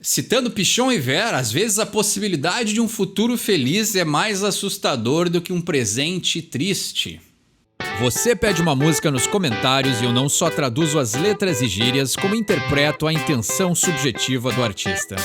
Citando Pichon e Ver, às vezes a possibilidade de um futuro feliz é mais assustador do que um presente triste. Você pede uma música nos comentários e eu não só traduzo as letras e gírias, como interpreto a intenção subjetiva do artista.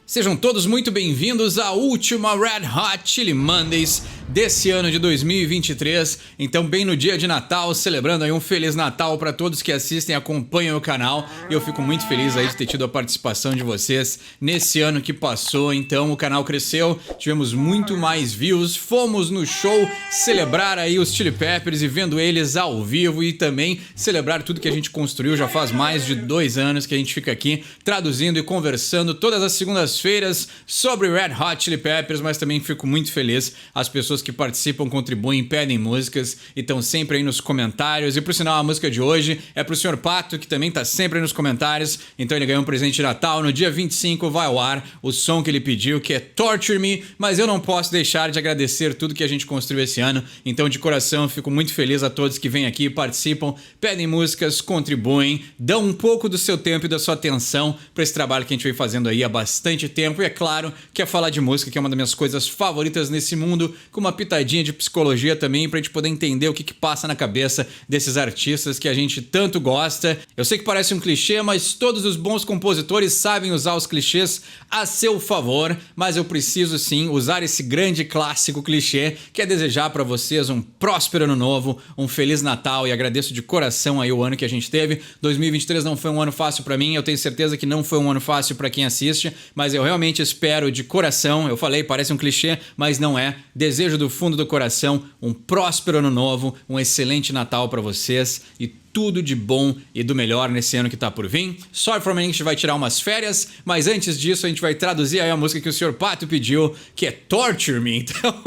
Sejam todos muito bem-vindos à última Red Hot Chili Mondays desse ano de 2023. Então, bem no dia de Natal, celebrando aí um Feliz Natal para todos que assistem e acompanham o canal. Eu fico muito feliz aí de ter tido a participação de vocês nesse ano que passou. Então, o canal cresceu, tivemos muito mais views, fomos no show celebrar aí os Chili Peppers e vendo eles ao vivo e também celebrar tudo que a gente construiu. Já faz mais de 2 anos que a gente fica aqui traduzindo e conversando todas as segundas-feiras sobre Red Hot Chili Peppers, mas também fico muito feliz as pessoas que participam, contribuem, pedem músicas e estão sempre aí nos comentários. E por sinal, a música de hoje é pro Sr. Pato, que também tá sempre aí nos comentários. Então ele ganhou um presente de Natal. No dia 25 vai ao ar o som que ele pediu, que é Torture Me, mas eu não posso deixar de agradecer tudo que a gente construiu esse ano. Então, de coração, fico muito feliz a todos que vêm aqui, participam, pedem músicas, contribuem, dão um pouco do seu tempo e da sua atenção para esse trabalho que a gente vem fazendo aí há bastante tempo. E é claro que é falar de música, que é uma das minhas coisas favoritas nesse mundo, com uma pitadinha de psicologia também, pra gente poder entender o que passa na cabeça desses artistas que a gente tanto gosta. Eu sei que parece um clichê, mas todos os bons compositores sabem usar os clichês a seu favor, mas eu preciso sim usar esse grande clássico clichê, que é desejar pra vocês um próspero ano novo, um Feliz Natal, e agradeço de coração aí o ano que a gente teve. 2023 não foi um ano fácil pra mim, eu tenho certeza que não foi um ano fácil pra quem assiste, mas eu realmente espero de coração, eu falei, parece um clichê, mas não é. Desejo do fundo do coração um próspero ano novo, um excelente Natal para vocês e tudo de bom e do melhor nesse ano que tá por vir. Sorry for Me English vai tirar umas férias, mas antes disso a gente vai traduzir aí a música que o Sr. Pato pediu, que é Torture Me. Então,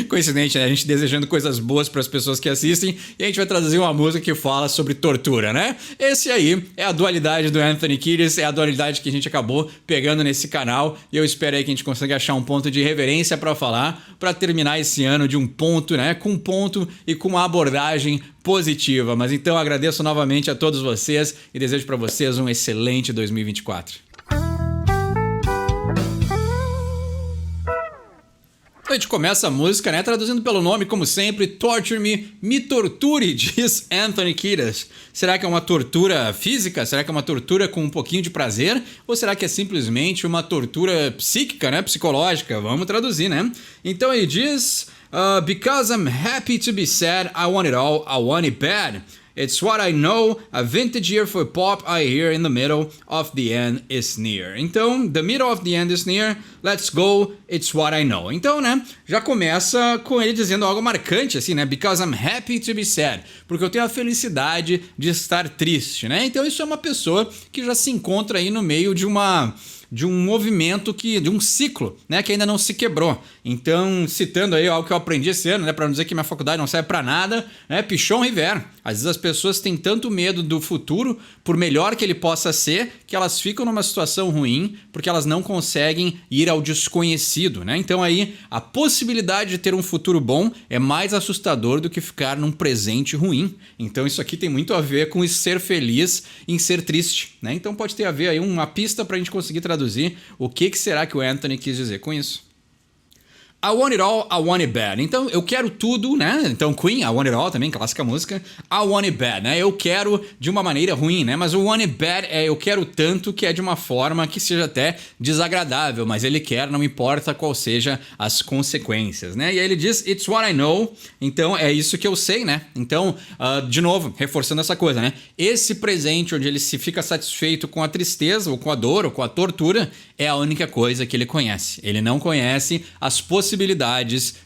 coincidente, né? A gente desejando coisas boas para as pessoas que assistem e a gente vai traduzir uma música que fala sobre tortura, né? Esse aí é a dualidade do Anthony Kiedis, é a dualidade que a gente acabou pegando nesse canal e eu espero aí que a gente consiga achar um ponto de reverência para falar, para terminar esse ano de um ponto, né? Com um ponto e com uma abordagem positiva. Mas então agradeço novamente a todos vocês e desejo para vocês um excelente 2024. A gente começa a música, né, traduzindo pelo nome, como sempre, Torture Me, me torture, diz Anthony Kiedis. Será que é uma tortura física? Será que é uma tortura com um pouquinho de prazer? Ou será que é simplesmente uma tortura psíquica, né, psicológica? Vamos traduzir, né? Então ele diz... because I'm happy to be sad, I want it all, I want it bad. It's what I know, a vintage year for pop I hear in the middle of the end is near. Então, the middle of the end is near, let's go, it's what I know. Então, né, já começa com ele dizendo algo marcante, assim, né, because I'm happy to be sad, porque eu tenho a felicidade de estar triste, né, então isso é uma pessoa que já se encontra aí no meio de um movimento de um ciclo, né, que ainda não se quebrou. Então, citando aí algo que eu aprendi esse ano, né, para não dizer que minha faculdade não serve para nada, né, Pichon e Ver. Às vezes as pessoas têm tanto medo do futuro, por melhor que ele possa ser, que elas ficam numa situação ruim, porque elas não conseguem ir ao desconhecido, né? Então aí, a possibilidade de ter um futuro bom é mais assustador do que ficar num presente ruim. Então isso aqui tem muito a ver com ser feliz em ser triste, né? Então pode ter a ver aí uma pista pra gente conseguir traduzir o que será que o Anthony quis dizer com isso. I want it all, I want it bad. Então, eu quero tudo, né? Então, Queen, I want it all também, clássica música. I want it bad, né? Eu quero de uma maneira ruim, né? Mas o want it bad é eu quero tanto que é de uma forma que seja até desagradável, mas ele quer, não importa qual seja as consequências, né? E aí ele diz, it's what I know. Então, é isso que eu sei, né? Então, de novo, reforçando essa coisa, né? Esse presente onde ele se fica satisfeito com a tristeza, ou com a dor, ou com a tortura, é a única coisa que ele conhece. Ele não conhece as possibilidades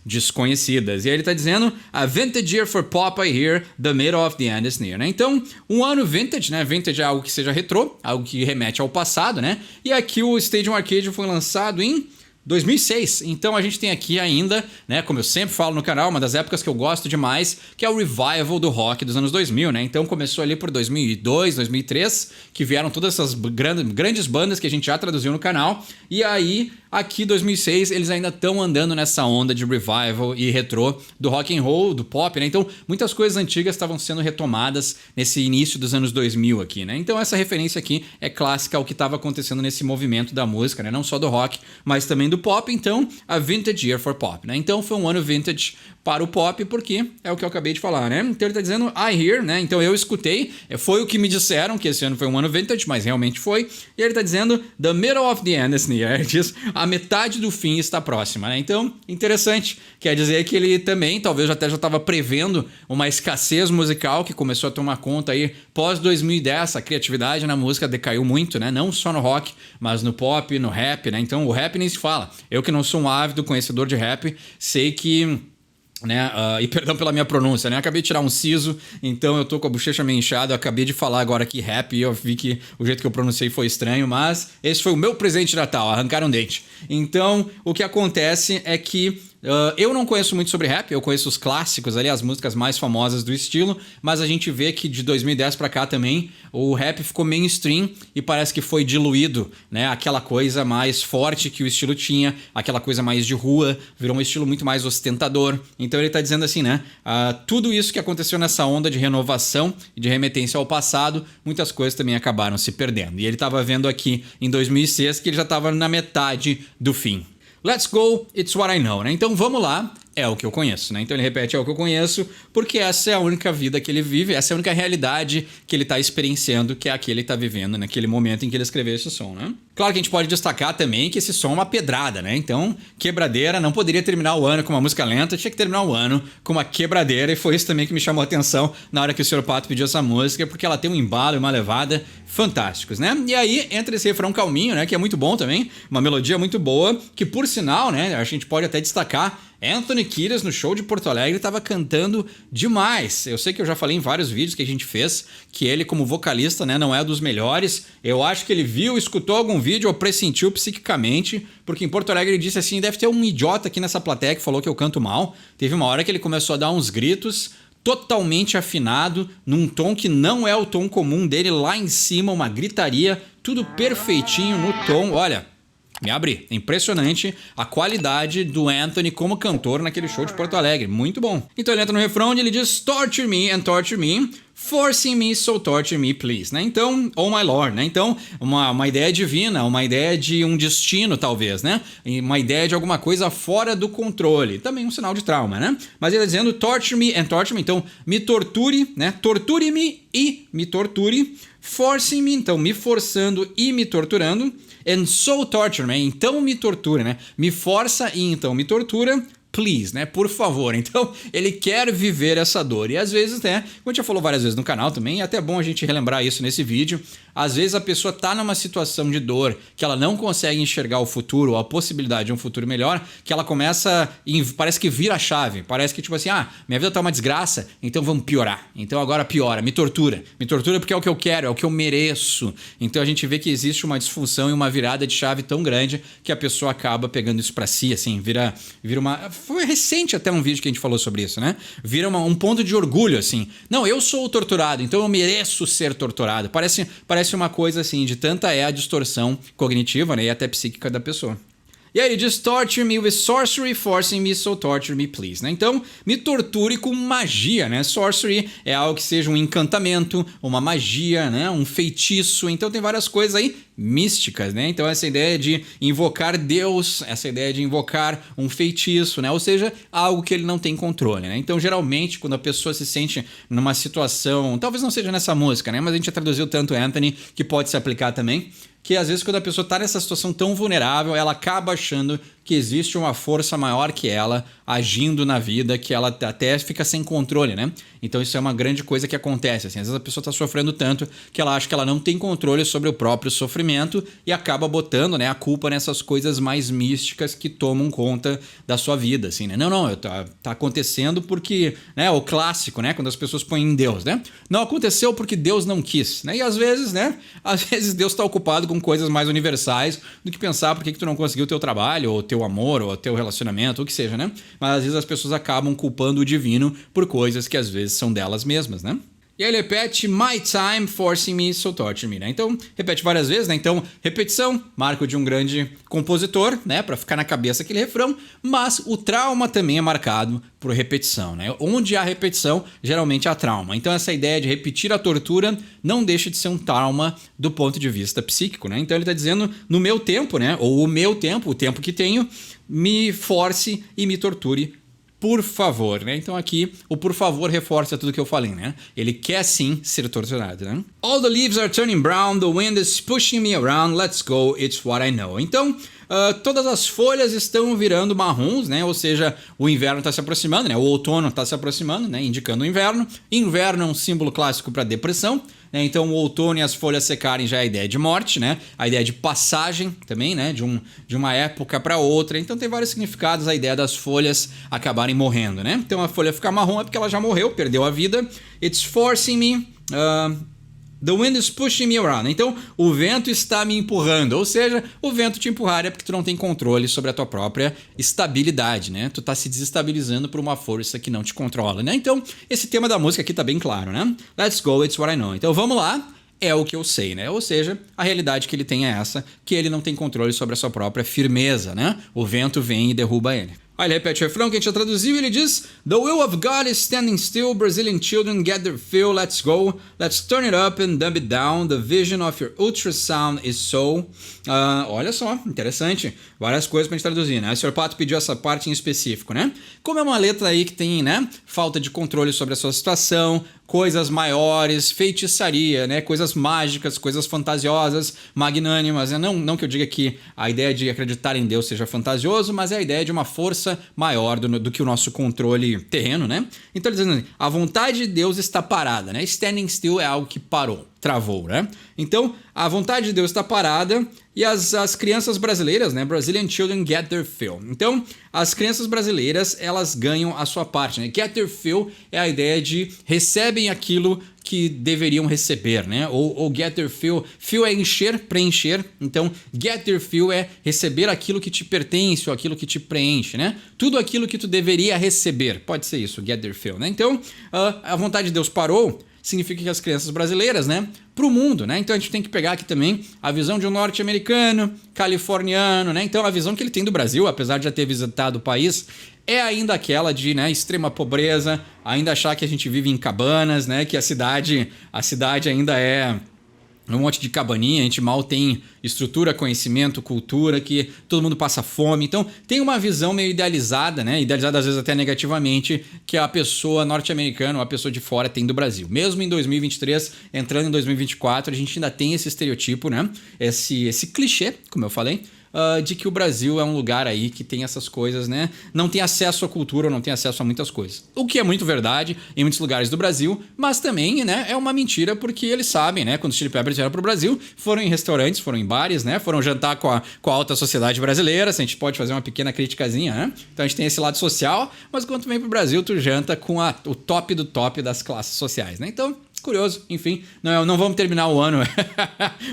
desconhecidas. E aí ele está dizendo, a vintage year for pop I hear, the middle of the end is near, né? Então, um ano vintage, né? Vintage é algo que seja retrô, algo que remete ao passado, né? E aqui o Stadium Arcade foi lançado em 2006. Então a gente tem aqui ainda, né, como eu sempre falo no canal, uma das épocas que eu gosto demais, que é o revival do rock dos anos 2000, né? Então começou ali por 2002, 2003, que vieram todas essas grandes bandas que a gente já traduziu no canal. E aí aqui 2006 eles ainda estão andando nessa onda de revival e retrô do rock and roll, do pop, né? Então muitas coisas antigas estavam sendo retomadas nesse início dos anos 2000 aqui, né? Então essa referência aqui é clássica ao que estava acontecendo nesse movimento da música, né? Não só do rock, mas também do pop. Então a Vintage Year for Pop, né? Então foi um ano vintage para o pop, porque é o que eu acabei de falar, né? Então ele tá dizendo I hear, né? Então eu escutei, foi o que me disseram que esse ano foi um ano vintage, mas realmente foi. E ele tá dizendo the middle of the end is near. Ele diz a metade do fim está próxima, né? Então, interessante. Quer dizer que ele também, talvez até já estava prevendo uma escassez musical que começou a tomar conta aí pós 2010. A criatividade na música decaiu muito, né? Não só no rock, mas no pop, no rap, né? Então o rap nem se fala. Eu que não sou um ávido conhecedor de rap, sei que... né? E perdão pela minha pronúncia, né? Acabei de tirar um siso, então eu tô com a bochecha meio inchada. Eu acabei de falar agora aqui rap e eu vi que o jeito que eu pronunciei foi estranho, mas esse foi o meu presente de Natal, arrancar um dente. Então, o que acontece é que eu não conheço muito sobre rap, eu conheço os clássicos ali, as músicas mais famosas do estilo, mas a gente vê que de 2010 pra cá também o rap ficou mainstream e parece que foi diluído, né? Aquela coisa mais forte que o estilo tinha, aquela coisa mais de rua, virou um estilo muito mais ostentador. Então ele tá dizendo assim, né? Tudo isso que aconteceu nessa onda de renovação e de remetência ao passado, muitas coisas também acabaram se perdendo. E ele tava vendo aqui em 2006 que ele já tava na metade do fim. Let's go, it's what I know, né? Então vamos lá, é o que eu conheço, né? Então ele repete, é o que eu conheço, porque essa é a única vida que ele vive, essa é a única realidade que ele tá experienciando, que é a que ele tá vivendo naquele momento em que ele escreveu esse som, né? Claro que a gente pode destacar também que esse som é uma pedrada, né? Então, quebradeira, não poderia terminar o ano com uma música lenta, tinha que terminar o ano com uma quebradeira, e foi isso também que me chamou a atenção na hora que o Sr. Pato pediu essa música, porque ela tem um embalo e uma levada fantásticos, né? E aí entra esse refrão calminho, né? Que é muito bom também, uma melodia muito boa, que por sinal, né? A gente pode até destacar Anthony Kiedis no show de Porto Alegre estava cantando demais. Eu sei que eu já falei em vários vídeos que a gente fez que ele como vocalista, né, não é dos melhores. Eu acho que ele viu, escutou algum vídeo ou pressentiu psiquicamente, porque em Porto Alegre ele disse assim, deve ter um idiota aqui nessa plateia que falou que eu canto mal. Teve uma hora que ele começou a dar uns gritos totalmente afinado, num tom que não é o tom comum dele, lá em cima, uma gritaria, tudo perfeitinho no tom, olha... Me abri. É impressionante a qualidade do Anthony como cantor naquele show de Porto Alegre. Muito bom. Então ele entra no refrão e ele diz torture me, forcing me, so torture me, please. Né? Então, oh my lord. Né? Então, uma ideia divina, uma ideia de um destino, talvez. Né? Uma ideia de alguma coisa fora do controle. Também um sinal de trauma, né? Mas ele está dizendo torture me and torture me. Então, me torture, né? Torture-me e me torture. Forcing me, então me forçando e me torturando. And so torture me, então me tortura, né? Me força e então me tortura. Please, né? Por favor. Então, ele quer viver essa dor. E às vezes, né? Como a gente já falou várias vezes no canal também, é até bom a gente relembrar isso nesse vídeo. Às vezes a pessoa tá numa situação de dor que ela não consegue enxergar o futuro, ou a possibilidade de um futuro melhor, que ela começa, parece que vira a chave. Parece que tipo assim, minha vida tá uma desgraça, então vamos piorar. Então agora piora, me tortura. Me tortura porque é o que eu quero, é o que eu mereço. Então a gente vê que existe uma disfunção e uma virada de chave tão grande que a pessoa acaba pegando isso pra si, assim, vira uma... Foi recente até um vídeo que a gente falou sobre isso, né? Vira um ponto de orgulho, assim. Não, eu sou o torturado, então eu mereço ser torturado. Parece uma coisa assim, de tanta é a distorção cognitiva, né? E até psíquica da pessoa. E aí ele diz, torture me with sorcery, forcing me, so torture me, please. Né? Então, me torture com magia, né? Sorcery é algo que seja um encantamento, uma magia, né? Um feitiço. Então tem várias coisas aí místicas, né? Então essa ideia de invocar Deus, essa ideia de invocar um feitiço, né? Ou seja, algo que ele não tem controle, né? Então geralmente quando a pessoa se sente numa situação, talvez não seja nessa música, né? Mas a gente já traduziu tanto Anthony que pode se aplicar também, que às vezes quando a pessoa está nessa situação tão vulnerável, ela acaba achando que existe uma força maior que ela agindo na vida, que ela até fica sem controle, né? Então isso é uma grande coisa que acontece, assim, às vezes a pessoa está sofrendo tanto que ela acha que ela não tem controle sobre o próprio sofrimento e acaba botando, né, a culpa nessas coisas mais místicas que tomam conta da sua vida, assim, né? Não, tá acontecendo porque, né, o clássico, né, quando as pessoas põem em Deus, né? Não aconteceu porque Deus não quis, né? E às vezes, né, Deus está ocupado com coisas mais universais do que pensar por que tu não conseguiu o teu trabalho, ou o teu amor, ou o teu relacionamento, ou o que seja, né? Mas às vezes as pessoas acabam culpando o divino por coisas que às vezes são delas mesmas, né? E aí ele repete, my time forcing me, so torture me, né? Então, repete várias vezes, né? Então, repetição, marco de um grande compositor, né? Pra ficar na cabeça aquele refrão, mas o trauma também é marcado por repetição, né? Onde há repetição, geralmente há trauma. Então, essa ideia de repetir a tortura não deixa de ser um trauma do ponto de vista psíquico, né? Então, ele tá dizendo, no meu tempo, né? Ou o meu tempo, o tempo que tenho, me force e me torture, por favor, né? Então aqui o por favor reforça tudo que eu falei, né? Ele quer sim ser torturado, né? All the leaves are turning brown, the wind is pushing me around, let's go, it's what I know. Então, todas as folhas estão virando marrons, né? Ou seja, o inverno está se aproximando, né? O outono está se aproximando, né? Indicando o inverno. Inverno é um símbolo clássico para depressão. Então o outono e as folhas secarem já é a ideia de morte, né? A ideia de passagem também, né? De uma época para outra. Então tem vários significados a ideia das folhas acabarem morrendo, né? Então a folha ficar marrom é porque ela já morreu, perdeu a vida. It's forcing me... The wind is pushing me around. Então, o vento está me empurrando. Ou seja, o vento te empurrar é porque tu não tem controle sobre a tua própria estabilidade, né? Tu tá se desestabilizando por uma força que não te controla, né? Então, esse tema da música aqui tá bem claro, né? Let's go, it's what I know. Então, vamos lá. É o que eu sei, né? Ou seja, a realidade que ele tem é essa, que ele não tem controle sobre a sua própria firmeza, né? O vento vem e derruba ele. Aí ele repete o refrão que a gente já traduziu e ele diz: The will of God is standing still, Brazilian children get their fill, let's go, let's turn it up and dumb it down, the vision of your ultrasound is so... olha só, interessante, várias coisas pra gente traduzir, né? O Sr. Pato pediu essa parte em específico, né? Como é uma letra aí que tem, né, falta de controle sobre a sua situação, coisas maiores, feitiçaria, né? Coisas mágicas, coisas fantasiosas, magnânimas, né? Não que eu diga que a ideia de acreditar em Deus seja fantasioso, mas é a ideia de uma força maior do que o nosso controle terreno, né? Então, dizendo assim, a vontade de Deus está parada, né? Standing still é algo que parou, travou, né? Então, a vontade de Deus está parada e as crianças brasileiras, né? Brazilian children get their fill. Então, as crianças brasileiras, elas ganham a sua parte, né? Get their fill é a ideia de recebem aquilo que deveriam receber, né? Ou get their fill. Fill é encher, preencher. Então, get their fill é receber aquilo que te pertence ou aquilo que te preenche, né? Tudo aquilo que tu deveria receber. Pode ser isso, get their fill, né? Então, a vontade de Deus parou, significa que as crianças brasileiras, né, pro mundo, né? Então a gente tem que pegar aqui também a visão de um norte-americano, californiano, né? Então a visão que ele tem do Brasil, apesar de já ter visitado o país, é ainda aquela de, né, extrema pobreza, ainda achar que a gente vive em cabanas, né? Que a cidade ainda é um monte de cabaninha, a gente mal tem estrutura, conhecimento, cultura, que todo mundo passa fome. Então, tem uma visão meio idealizada, né? Idealizada às vezes até negativamente, que a pessoa norte-americana ou a pessoa de fora tem do Brasil. Mesmo em 2023, entrando em 2024, a gente ainda tem esse estereotipo, né? Esse clichê, como eu falei, de que o Brasil é um lugar aí que tem essas coisas, né? Não tem acesso à cultura ou não tem acesso a muitas coisas. O que é muito verdade em muitos lugares do Brasil, mas também, né, é uma mentira porque eles sabem, né? Quando os Chili Peppers vieram pro Brasil, foram em restaurantes, foram em bares, né? Foram jantar com a alta sociedade brasileira. A gente pode fazer uma pequena criticazinha, né? Então a gente tem esse lado social, mas quando tu vem pro Brasil, tu janta com o top do top das classes sociais, né? Então, curioso, enfim, não vamos terminar o ano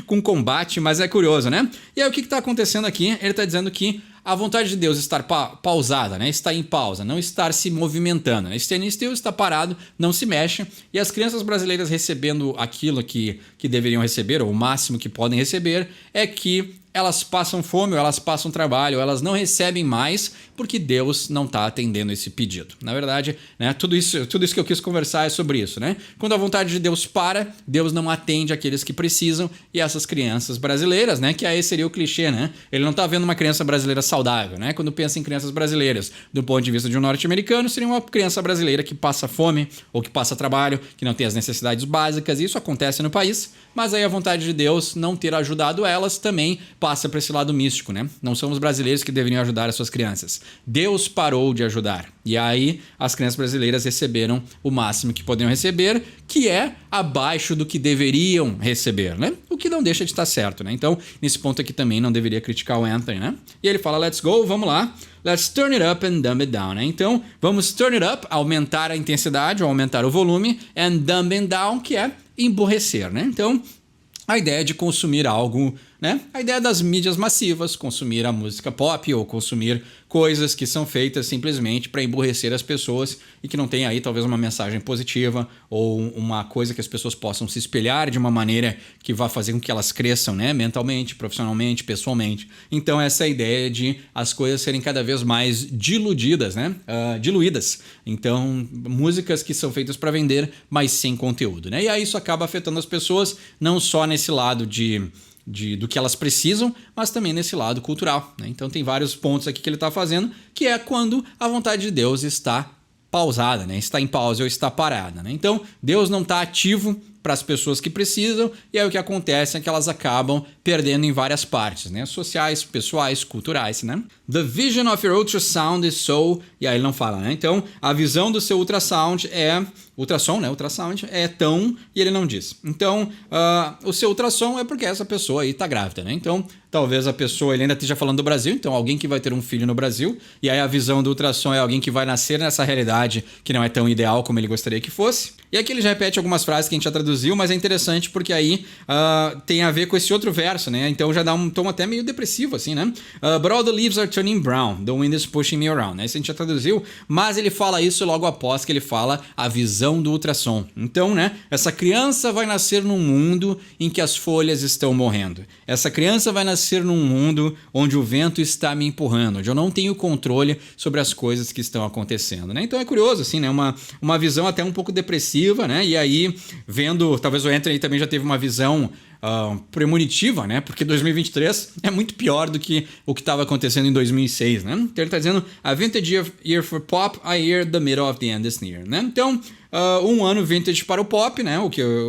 com combate, mas é curioso, né? E aí o que está acontecendo aqui? Ele está dizendo que a vontade de Deus estar pausada, né? Está em pausa, não estar se movimentando, né? Standing still, está parado, não se mexe, e as crianças brasileiras recebendo aquilo que deveriam receber, ou o máximo que podem receber, é que elas passam fome, ou elas passam trabalho, ou elas não recebem mais porque Deus não está atendendo esse pedido. Na verdade, né, tudo isso que eu quis conversar é sobre isso, né? Quando a vontade de Deus para, Deus não atende aqueles que precisam, e essas crianças brasileiras, né, que aí seria o clichê, né? Ele não está vendo uma criança brasileira saudável, né? Quando pensa em crianças brasileiras, do ponto de vista de um norte-americano, seria uma criança brasileira que passa fome, ou que passa trabalho, que não tem as necessidades básicas, e isso acontece no país, mas aí a vontade de Deus não ter ajudado elas também passa para esse lado místico, né? Não são os brasileiros que deveriam ajudar as suas crianças. Deus parou de ajudar. E aí as crianças brasileiras receberam o máximo que poderiam receber, que é abaixo do que deveriam receber, né? O que não deixa de estar certo, né? Então, nesse ponto aqui também não deveria criticar o Anthony, né? E ele fala, let's go, vamos lá. Let's turn it up and dumb it down, né? Então, vamos turn it up, aumentar a intensidade, ou aumentar o volume, and dumb it down, que é emburrecer, né? Então, a ideia de consumir algo né? A ideia das mídias massivas, consumir a música pop ou consumir coisas que são feitas simplesmente para emburrecer as pessoas e que não tem aí talvez uma mensagem positiva ou uma coisa que as pessoas possam se espelhar de uma maneira que vá fazer com que elas cresçam, né? Mentalmente, profissionalmente, pessoalmente. Então essa é a ideia de as coisas serem cada vez mais diluídas, né? Diluídas. Então músicas que são feitas para vender, mas sem conteúdo, né? E aí isso acaba afetando as pessoas não só nesse lado do que elas precisam, mas também nesse lado cultural, né? Então tem vários pontos aqui que ele está fazendo, que é quando a vontade de Deus está pausada, né? Está em pausa ou está parada, né? Então Deus não está ativo para as pessoas que precisam, e aí o que acontece é que elas acabam perdendo em várias partes, né? Sociais, pessoais, culturais, né? The vision of your ultrasound is so... E aí ele não fala, né? Então, a visão do seu ultrasound é... Ultrassom, né? Ultrasound é tão... E ele não diz. Então, o seu ultrassom é porque essa pessoa aí tá grávida, né? Então, talvez a pessoa... Ele ainda esteja falando do Brasil, então alguém que vai ter um filho no Brasil, e aí a visão do ultrassom é alguém que vai nascer nessa realidade que não é tão ideal como ele gostaria que fosse. E aqui ele já repete algumas frases que a gente já traduziu, mas é interessante porque aí tem a ver com esse outro verso, né? Então já dá um tom até meio depressivo, assim, né? But all the leaves are turning brown, the wind is pushing me around, né? Isso a gente já traduziu, mas ele fala isso logo após que ele fala a visão do ultrassom. Então, né? Essa criança vai nascer num mundo em que as folhas estão morrendo. Essa criança vai nascer num mundo onde o vento está me empurrando, onde eu não tenho controle sobre as coisas que estão acontecendo, né? Então é curioso, assim, né? Uma visão até um pouco depressiva, né? E aí, vendo, talvez o Anthony também já teve uma visão premonitiva, né? Porque 2023 é muito pior do que o que estava acontecendo em 2006, né? Então ele está dizendo a vintage year for pop, I hear the middle of the end is near, né? Então, um ano vintage para o pop, né?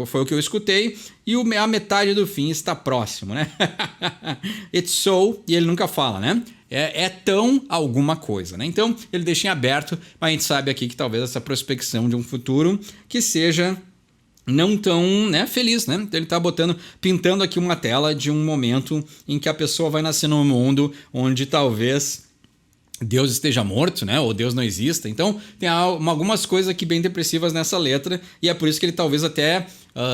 Foi o que eu escutei, e a metade do fim está próximo, né? It's so, e ele nunca fala, né? É tão alguma coisa, né? Então ele deixa em aberto, mas a gente sabe aqui que talvez essa prospecção de um futuro que seja não tão, né, feliz, né? Então ele tá pintando aqui uma tela de um momento em que a pessoa vai nascer num mundo onde talvez Deus esteja morto, né? Ou Deus não exista. Então tem algumas coisas aqui bem depressivas nessa letra, e é por isso que ele talvez até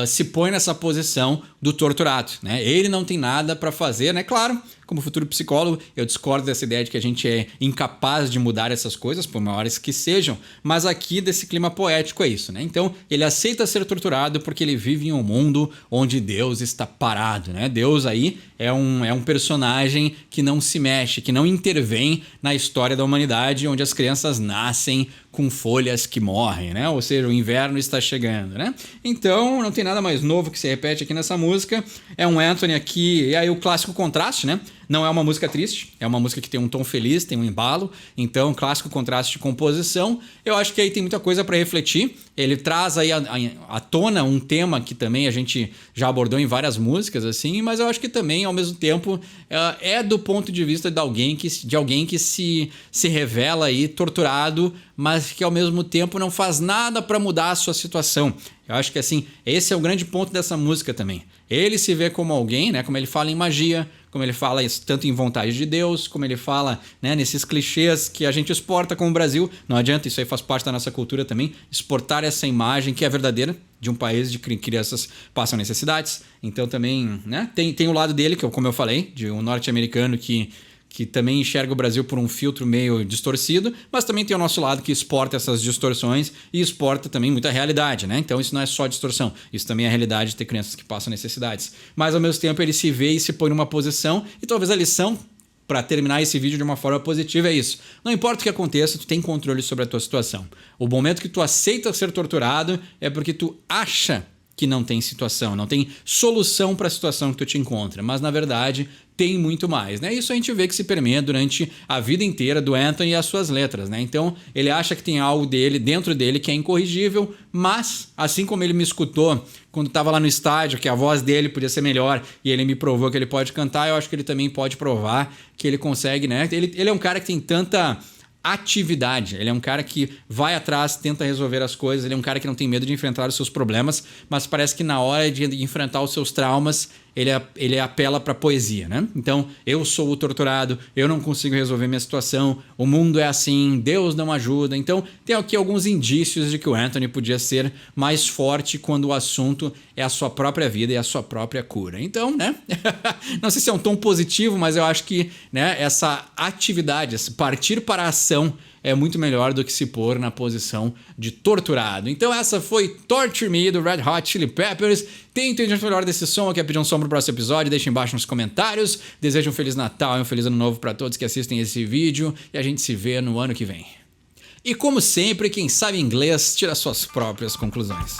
se põe nessa posição do torturado, né? Ele não tem nada para fazer, né? Claro, como futuro psicólogo, eu discordo dessa ideia de que a gente é incapaz de mudar essas coisas, por maiores que sejam, mas aqui desse clima poético é isso, né? Então, ele aceita ser torturado porque ele vive em um mundo onde Deus está parado, né? Deus aí é um personagem que não se mexe, que não intervém na história da humanidade, onde as crianças nascem com folhas que morrem, né? Ou seja, o inverno está chegando, né? Então, não tem nada mais novo que se repete aqui nessa música. É um Anthony aqui, e aí o clássico contraste, né? Não é uma música triste, é uma música que tem um tom feliz, tem um embalo. Então, clássico contraste de composição. Eu acho que aí tem muita coisa para refletir. Ele traz aí à tona um tema que também a gente já abordou em várias músicas, assim, mas eu acho que também, ao mesmo tempo, é do ponto de vista de alguém que se revela aí torturado, mas que ao mesmo tempo não faz nada para mudar a sua situação. Eu acho que assim, esse é o grande ponto dessa música também. Ele se vê como alguém, né? Como ele fala em magia, como ele fala tanto em vontade de Deus, como ele fala, né, nesses clichês que a gente exporta como o Brasil. Não adianta, isso aí faz parte da nossa cultura também, exportar essa imagem que é verdadeira de um país de crianças passam necessidades. Então também, né, tem o lado dele, que como eu falei, de um norte-americano que também enxerga o Brasil por um filtro meio distorcido, mas também tem o nosso lado que exporta essas distorções e exporta também muita realidade, né? Então isso não é só distorção, isso também é a realidade de ter crianças que passam necessidades. Mas ao mesmo tempo ele se vê e se põe numa posição, e talvez a lição para terminar esse vídeo de uma forma positiva é isso. Não importa o que aconteça, tu tem controle sobre a tua situação. O momento que tu aceita ser torturado é porque tu acha que não tem situação, não tem solução para a situação que tu te encontra, mas na verdade tem muito mais, né? Isso a gente vê que se permeia durante a vida inteira do Anthony e as suas letras, né? Então ele acha que tem algo dentro dele que é incorrigível, mas assim como ele me escutou quando estava lá no estádio, que a voz dele podia ser melhor e ele me provou que ele pode cantar, eu acho que ele também pode provar que ele consegue, né? Ele é um cara que tem tanta atividade, ele é um cara que vai atrás, tenta resolver as coisas, ele é um cara que não tem medo de enfrentar os seus problemas, mas parece que na hora de enfrentar os seus traumas, ele apela pra poesia, né? Então, eu sou o torturado, eu não consigo resolver minha situação, o mundo é assim, Deus não ajuda. Então, tem aqui alguns indícios de que o Anthony podia ser mais forte quando o assunto é a sua própria vida e a sua própria cura. Então, né? Não sei se é um tom positivo, mas eu acho que, né, essa atividade, esse partir para a ação é muito melhor do que se pôr na posição de torturado. Então essa foi Torture Me, do Red Hot Chili Peppers. Tentem entender melhor desse som, quer pedir um som pro próximo episódio, deixem embaixo nos comentários. Desejo um Feliz Natal e um Feliz Ano Novo para todos que assistem esse vídeo e a gente se vê no ano que vem. E como sempre, quem sabe inglês tira suas próprias conclusões.